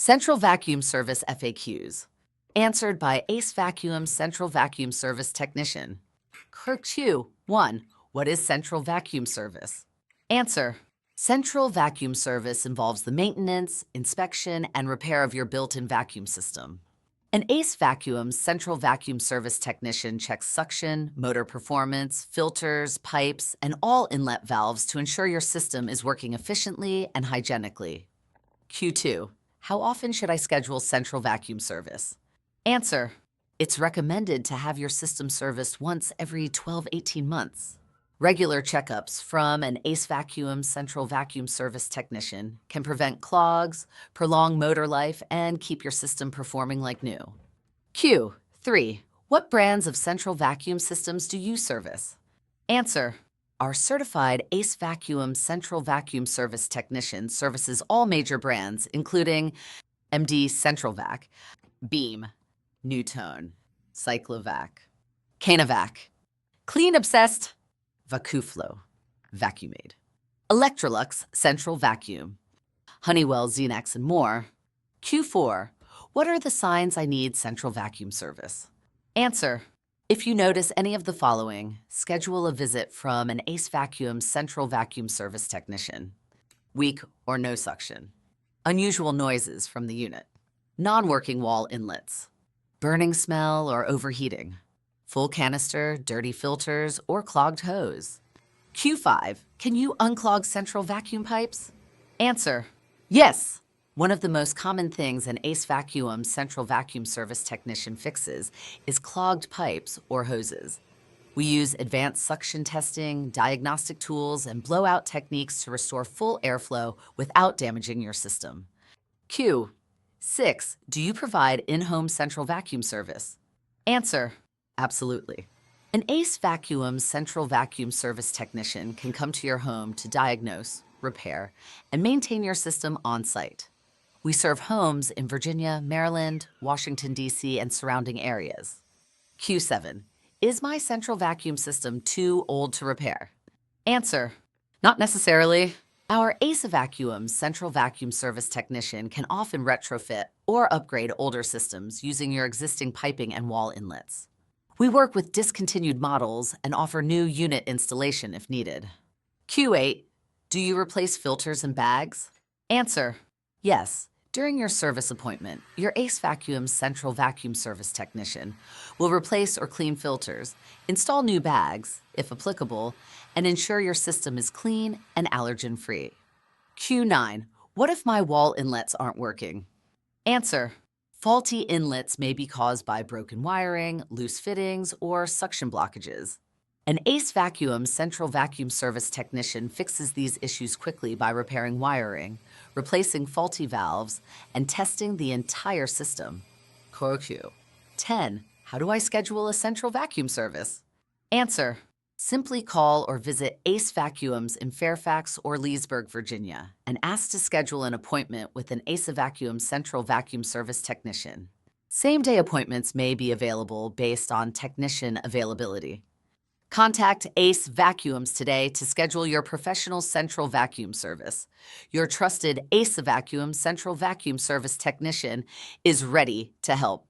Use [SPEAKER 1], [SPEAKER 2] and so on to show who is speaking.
[SPEAKER 1] Central Vacuum Service FAQs. Answered by AceVacuums Central Vacuum Service Technician. Q 1. What is Central Vacuum Service? Answer. Central Vacuum Service involves the maintenance, inspection, and repair of your built-in vacuum system. An AceVacuums Central Vacuum Service Technician checks suction, motor performance, filters, pipes, and all inlet valves to ensure your system is working efficiently and hygienically. Q2. How often should I schedule Central Vacuum Service? Answer. It's recommended to have your system serviced once every 12-18 months. Regular checkups from an AceVacuums Central Vacuum Service Technician can prevent clogs, prolong motor life, and keep your system performing like new. Q3. What brands of central vacuum systems do you service? Answer. Our certified AceVacuums Central Vacuum Service Technician services all major brands, including MD CentralVac, Beam, Newtone, Cyclovac, Canavac, Clean Obsessed, VacuFlow, Vacuumade, Electrolux Central Vacuum, Honeywell Xenex, and more. Q4. What are the signs I need Central Vacuum Service? Answer. If you notice any of the following, schedule a visit from an AceVacuums Central Vacuum Service Technician. Weak or no suction. Unusual noises from the unit. Non-working wall inlets. Burning smell or overheating. Full canister, dirty filters, or clogged hose. Q5. Can you unclog central vacuum pipes? Answer. Yes. One of the most common things an AceVacuums Central Vacuum Service Technician fixes is clogged pipes or hoses. We use advanced suction testing, diagnostic tools, and blowout techniques to restore full airflow without damaging your system. Q6. Do you provide in-home central vacuum service? Answer. Absolutely. An AceVacuums Central Vacuum Service Technician can come to your home to diagnose, repair, and maintain your system on-site. We serve homes in Virginia, Maryland, Washington, D.C., and surrounding areas. Q7. Is my central vacuum system too old to repair? Answer. Not necessarily. Our AceVacuums Central Vacuum Service Technician can often retrofit or upgrade older systems using your existing piping and wall inlets. We work with discontinued models and offer new unit installation if needed. Q8. Do you replace filters and bags? Answer. Yes. During your service appointment, your AceVacuums Central Vacuum Service Technician will replace or clean filters, install new bags, if applicable, and ensure your system is clean and allergen-free. Q9. What if my wall inlets aren't working? Answer. Faulty inlets may be caused by broken wiring, loose fittings, or suction blockages. An AceVacuums Central Vacuum Service Technician fixes these issues quickly by repairing wiring, replacing faulty valves, and testing the entire system. Q 10. How do I schedule a central vacuum service? Answer. Simply call or visit AceVacuums in Fairfax or Leesburg, Virginia, and ask to schedule an appointment with an AceVacuums Central Vacuum Service Technician. Same-day appointments may be available based on technician availability. Contact AceVacuums today to schedule your professional central vacuum service. Your trusted AceVacuums Central Vacuum Service Technician is ready to help.